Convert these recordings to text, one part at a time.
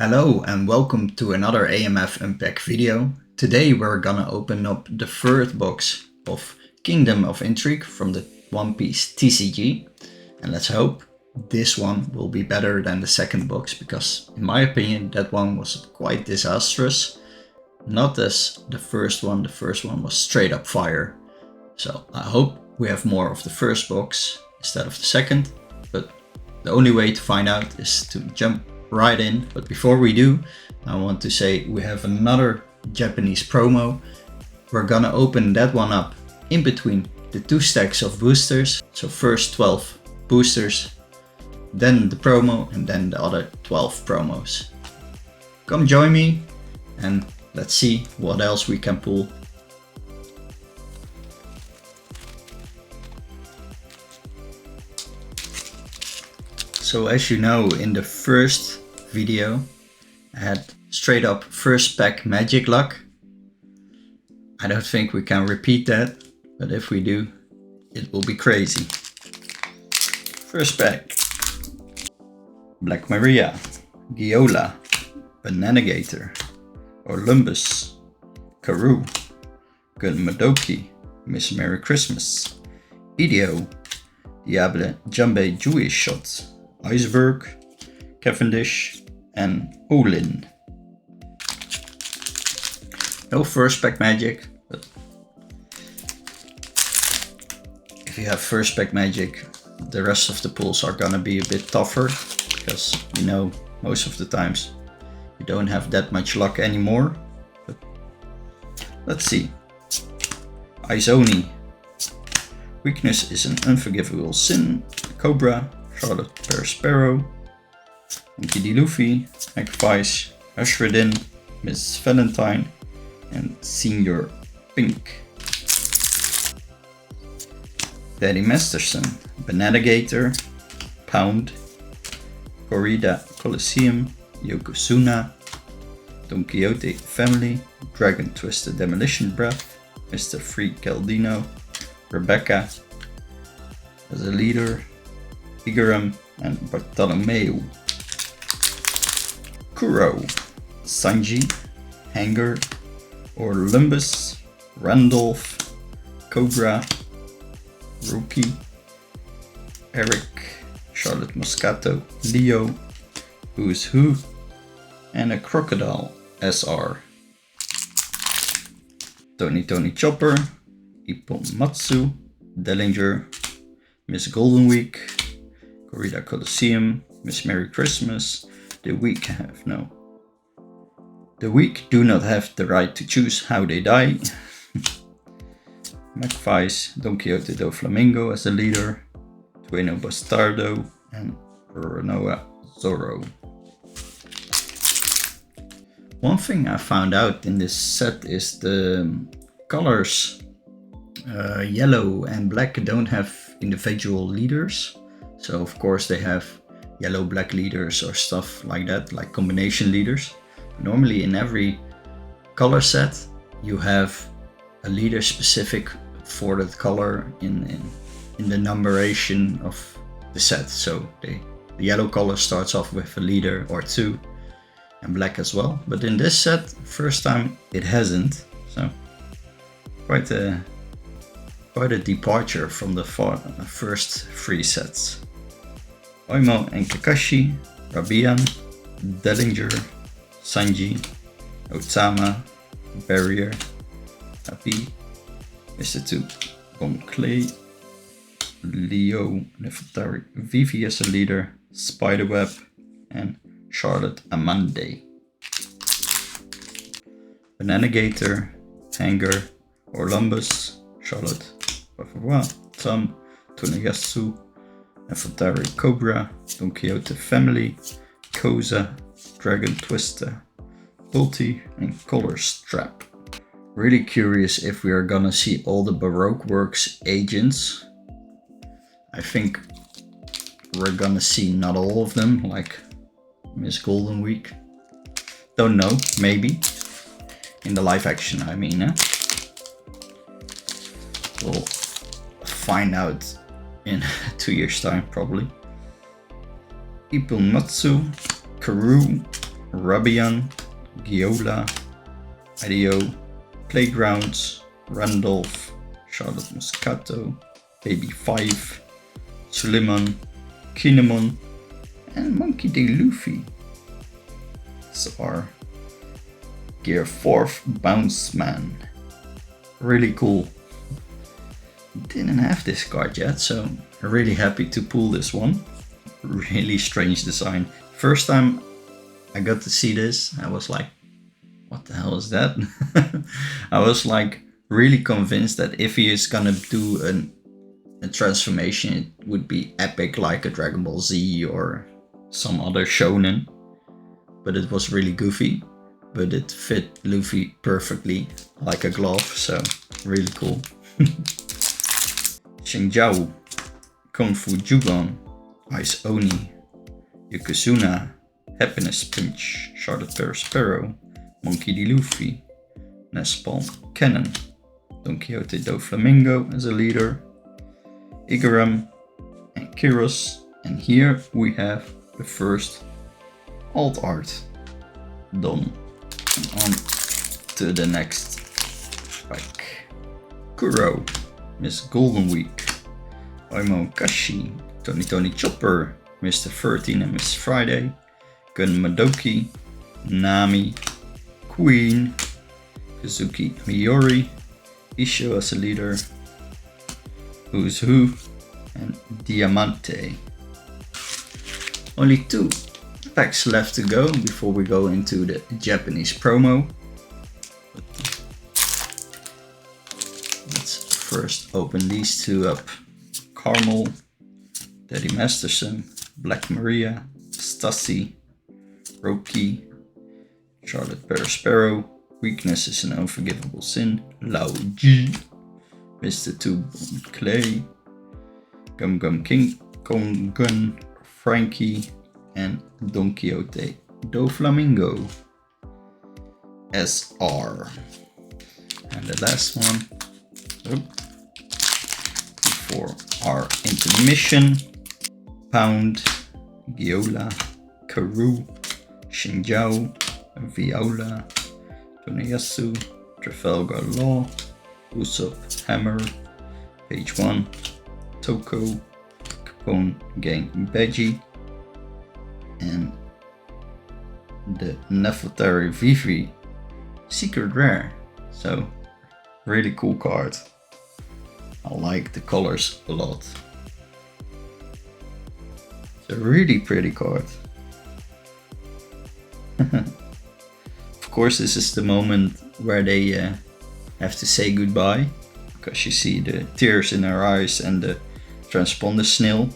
Hello and welcome to another AMF Unpack video. Today we're gonna open up the third box of Kingdom of Intrigue from the One Piece TCG. And let's hope this one will be better than the second box, because in my opinion that one was quite disastrous. Not as the first one was straight up fire. So I hope we have more of the first box instead of the second, but the only way to find out is to jump right in. But before we do, I want to say we have another Japanese promo. We're gonna open that one up in between the two stacks of boosters. So first 12 boosters, then the promo, and then the other 12 promos. Come join me and let's see what else we can pull. So as you know, in the first video I had straight up first pack magic luck. I don't think we can repeat that, but if we do, it will be crazy. First pack: Black Maria, Giola, Banana Gator, Olympus, Karoo, Gun Madoki, Miss Merry Christmas, Idio, Diable Jumbe Jewish Shot, Iceberg, Cavendish, and Olin. No first pack magic, but if you have first pack magic, the rest of the pulls are gonna be a bit tougher, because you know, most of the times you don't have that much luck anymore. But let's see. Izoni, weakness is an unforgivable sin, Cobra, Charlotte Sparrow, Monkey D. Luffy, Magvice, Ashredin, Miss Valentine, and Senior Pink. Daddy Masterson, Banana Gator, Pound, Corrida Coliseum, Yokozuna, Don Quixote Family, Dragon Twisted Demolition Breath, Mr. Free Caldino, Rebecca as a leader, Igaram, and Bartolomeu. Kuro, Sanji, Hanger, Olympus, Randolph, Cobra, Rookie, Eric, Charlotte Moscato, Leo, Who's Who, and a Crocodile SR. Tony Chopper, Ippon Matsu, Dellinger, Miss Golden Week, Corrida Coliseum, Miss Merry Christmas. The weak do not have the right to choose how they die. Magvice, Don Quixote do Flamingo as the leader, Tueno Bastardo, and Renoa Zorro. One thing I found out in this set is the colors yellow and black don't have individual leaders. So of course they have yellow black leaders or stuff like that, like combination leaders. Normally in every color set you have a leader specific for that color in the numeration of the set. So the yellow color starts off with a leader or two, and black as well. But in this set, first time it hasn't. So quite a departure from the first three sets. Oimo and Kakashi, Rabian, Dellinger, Sanji, Otama, Barrier, Happy, Mr. 2, Bon Clay, Leo Nefertari, Vivi as a leader, Spiderweb, and Charlotte Amande. Banana Gator, Hanger, Olympus, Charlotte Bavarois, Tom, Toneyasu, Nefertari Cobra, Don Quixote Family, Koza, Dragon Twister, Ulti, and Color Strap. Really curious if we are gonna see all the Baroque Works agents. I think we're gonna see not all of them, like Miss Golden Week. Don't know, maybe. In the live action, I mean. We'll find out in 2 years time, probably. Ippon Matsu, Karoo, Rabian, Giola, Ideo, Playgrounds, Randolph, Charlotte Moscato, Baby 5, Suleiman, Kinemon, and Monkey D. Luffy. These are Gear 4th Bounce Man. Really cool. Didn't have this card yet, so really happy to pull this one. Really strange design. First time I got to see this, I was like, what the hell is that? I was like really convinced that if he is gonna do a transformation, it would be epic like a Dragon Ball Z or some other shonen. But it was really goofy, but it fit Luffy perfectly like a glove, so really cool. Xingjiao, Kung Fu Jugon, Ice Oni, Yokozuna, Happiness Punch, Charlotte Sparrow, Monkey D. Luffy, Nespalm Cannon, Don Quixote do Flamingo as a leader, Igaram and Kyros, and here we have the first alt art done. And on to the next pack. Kuro, Miss Golden Week, Oimo Kashi, Tony Chopper, Mr. 13 and Miss Friday, Gun Madoki, Nami, Queen, Kazuki Miyori, Isho as a leader, Who's Who, and Diamante. Only 2 packs left to go before we go into the Japanese promo. Let's first open these 2 up. Carmel, Daddy Masterson, Black Maria, Stassi, Roki, Charlotte Sparrow, Weakness is an Unforgivable Sin, Lao Ji, Mr. Two Clay, Gum Gum King, Kong Gun, Frankie, and Don Quixote do Flamingo SR. And the last one, before our intermission, Pound, Giola, Karu, Xingjiao, Viola, Toneyasu, Trafalgar Law, Usopp Hammer, Page 1, Toko, Capone Gang Beji, and the Nefertari Vivi secret rare. So really cool card. I like the colors a lot. It's a really pretty card. Of course, this is the moment where they have to say goodbye, because you see the tears in her eyes and the transponder snail.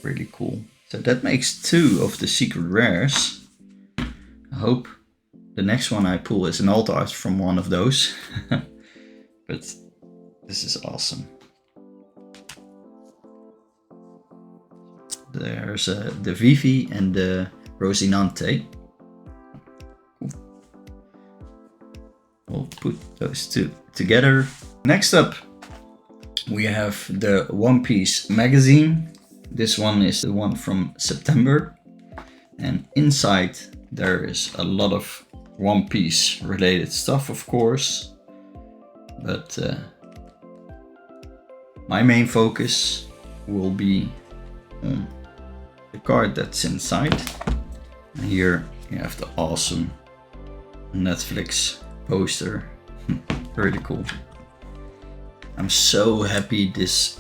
Really cool. So that makes 2 of the secret rares. I hope the next one I pull is an alt art from one of those. But this is awesome. There's the Vivi and the Rosinante. Cool. We'll put those 2 together. Next up, we have the One Piece magazine. This one is the one from September. And inside there is a lot of One Piece related stuff, of course. But my main focus will be on the card that's inside. And here you have the awesome Netflix poster. Really cool. I'm so happy this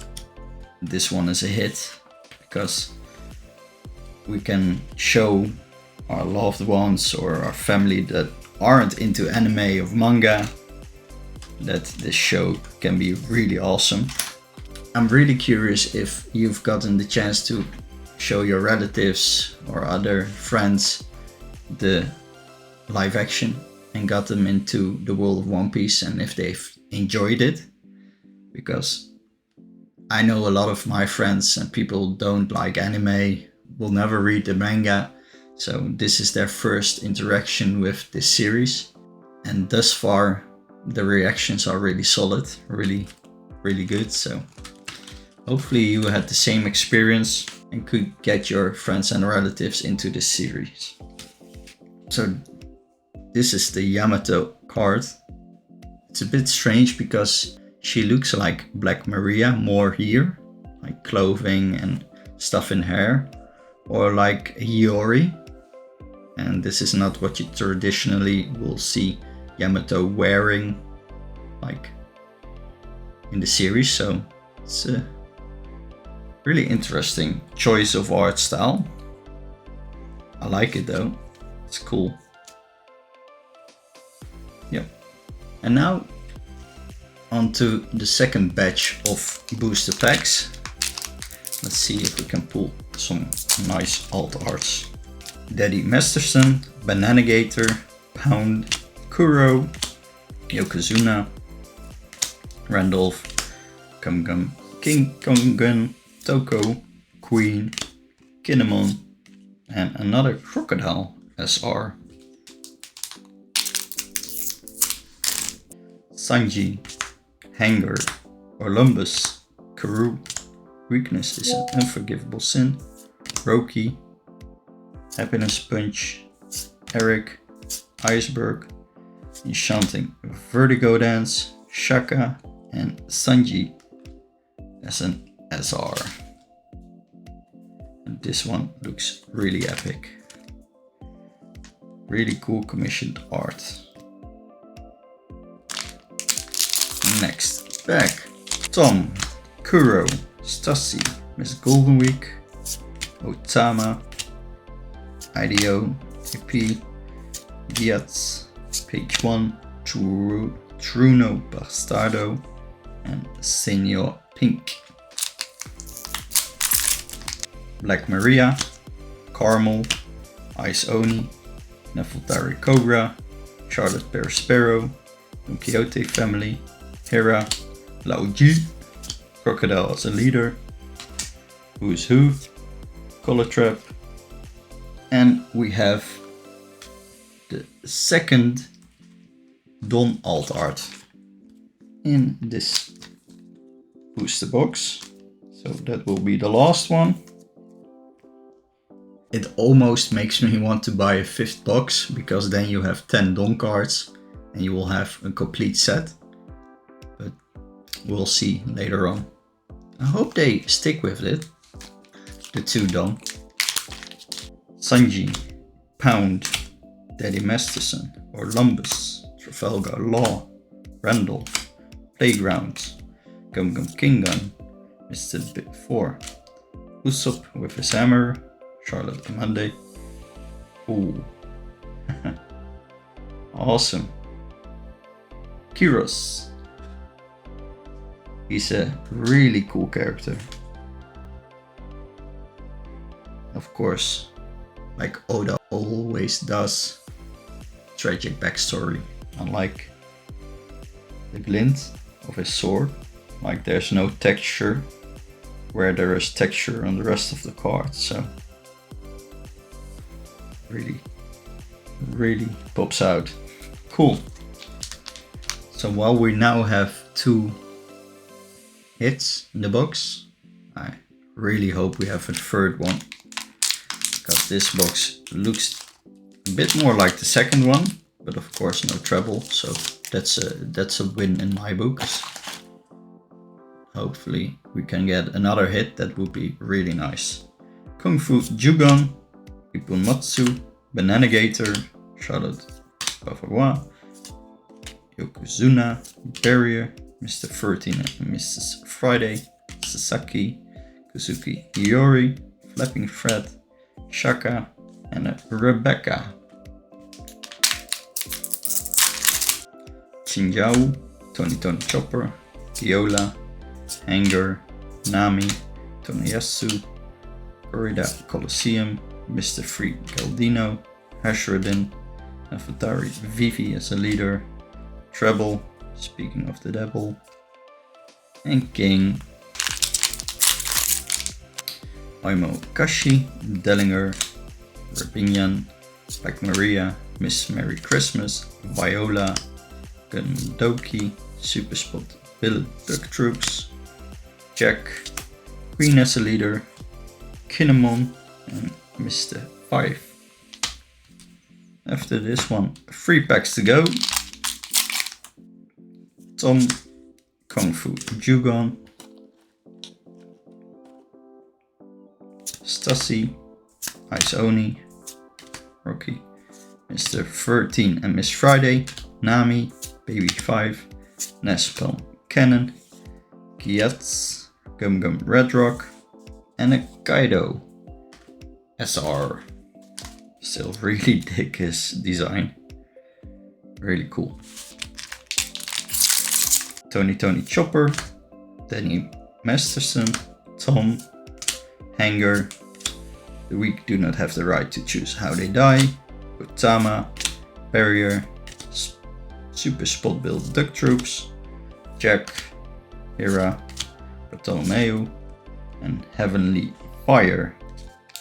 one is a hit, because we can show our loved ones or our family that aren't into anime or manga that this show can be really awesome. I'm really curious if you've gotten the chance to show your relatives or other friends the live action and got them into the world of One Piece, and if they've enjoyed it. Because I know a lot of my friends and people don't like anime, will never read the manga, so this is their first interaction with this series. And thus far the reactions are really solid, really good. So hopefully you had the same experience. and could get your friends and relatives into this series. So this is the Yamato card. It's a bit strange because she looks like Black Maria more here, like clothing and stuff in hair, or like Hiyori. And this is not what you traditionally will see Yamato wearing, like in the series. So it's a really interesting choice of art style. I like it though, it's cool. Yep. And now onto the second batch of booster packs. Let's see if we can pull some nice alt arts. Daddy Masterson, Banana Gator, Pound, Kuro, Yokozuna, Randolph, Gum King Kongan, Toko, Queen, Kinemon, and another Crocodile SR. Sanji, Hanger, Olympus, Karu, Weakness is an Unforgivable Sin, Roki, Happiness Punch, Eric, Iceberg, Enchanting Vertigo Dance, Shaka, and Sanji as an SR. And this one looks really epic. Really cool commissioned art. Next pack. Tom, Kuro, Stassi, Miss Golden Week, Otama, IDO, AP, Diaz, Page 1, Truno Bastardo, and Senor Pink. Black Maria, Caramel, Ice Oni, Nefeltari Cobra, Charlotte Bear Sparrow, Don Quixote Family, Hera, Lao Ji, Crocodile as a leader, Who's Who, Color Trap, and we have the second Don alt art in this booster box. So that will be the last one. It almost makes me want to buy a fifth box, because then you have 10 Don cards and you will have a complete set. But we'll see later on. I hope they stick with it. The 2 Don. Sanji, Pound, Daddy Masterson, Olympus, Trafalgar Law, Randolph, Playground, Gum King Gun, Mr. Bit 4, Usopp with his hammer, Charlotte Amande. Ooh. Awesome. Kyros. He's a really cool character. Of course, like Oda always does, tragic backstory, unlike the glint of his sword. Like there's no texture where there is texture on the rest of the card, so really pops out. Cool. So while we now have 2 hits in the box, I really hope we have a third one, because this box looks a bit more like the second one, but of course no treble, so that's a win in my books. Hopefully we can get another hit. That would be really nice. Kung Fu Jugon, Ippon-matsu, Banana Gator, Charlotte Bavarois, Yokozuna, Barrier, Mr. 13 and Mrs. Friday, Sasaki, Kuzuki Hiyori, Flapping Fred, Shaka, and a Rebecca. Xinjiao, Tony Chopper, Viola, Hanger, Nami, Toneyasu, Corrida Colosseum, Mr. Free Galdino, Hashradin, Nefertari Vivi as a leader, Treble, Speaking of the Devil, and King, Oimo Kashi, Dellinger, Rabinian, Black Maria, Miss Merry Christmas, Viola, Gundoki, Super Spot, Bill Duck Troops, Jack, Queen as a leader, Kinemon, and Mr. 5. After this one, 3 packs to go. Tom, Kung Fu Jugon, Stassi, Ice Oni, Rocky, Mr. 13 and Miss Friday, Nami, Baby 5, Nespel Cannon, Kiats, Gum Gum Red Rock, and a Kaido SR. Still really dig his design. Really cool. Tony Chopper, Danny Masterson, Tom, Hanger, The Weak Do Not Have the Right to Choose How They Die, Otama, Barrier, Super Spot Build Duck Troops, Jack, Hera, Bartolomeo, and Heavenly Fire.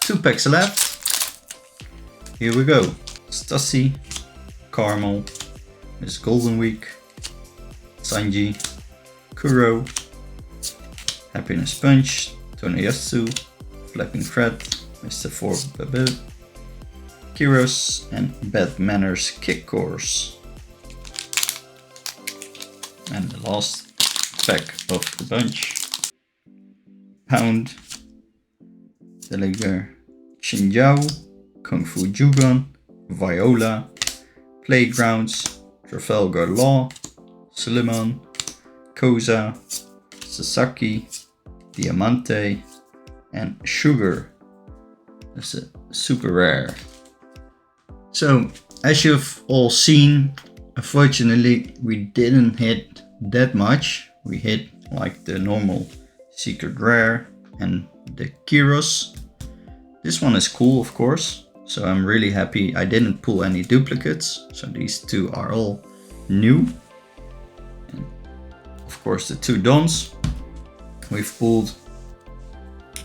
2 packs left. Here we go. Stassi, Carmel, Miss Golden Week, Sanji, Kuro, Happiness Punch, Tonoyasu, Flapping Fred, Mr. 4 Babu, Kyros, and Bad Manners Kick Course. And the last pack of the bunch. Pound, Deliger, Xinjiao, Kung Fu Jugon, Viola, Playgrounds, Trafalgar Law, Suleiman, Koza, Sasaki, Diamante, and Sugar. That's a super rare. So, as you've all seen, unfortunately we didn't hit that much. We hit like the normal secret rare and the Kyros. This one is cool, of course, so I'm really happy I didn't pull any duplicates. So these 2 are all new. And of course the 2 Dons we've pulled.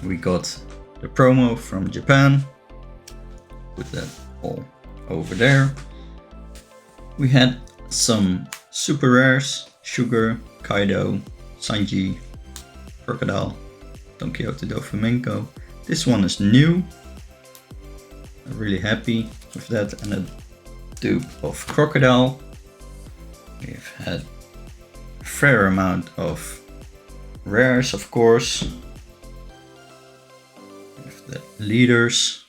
We got the promo from Japan. Put that all over there. We had some super rares: Sugar, Kaido, Sanji, Crocodile, Don Quixote do Flamenco. This one is new. I'm really happy with that. And a dupe of Crocodile. We've had a fair amount of rares, of course. With the leaders.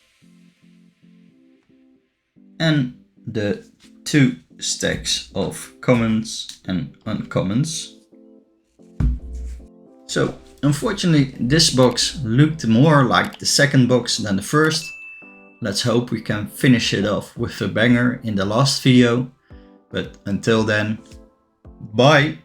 And the 2 stacks of commons and uncommons. So, unfortunately, this box looked more like the second box than the first. Let's hope we can finish it off with a banger in the last video. But until then, bye!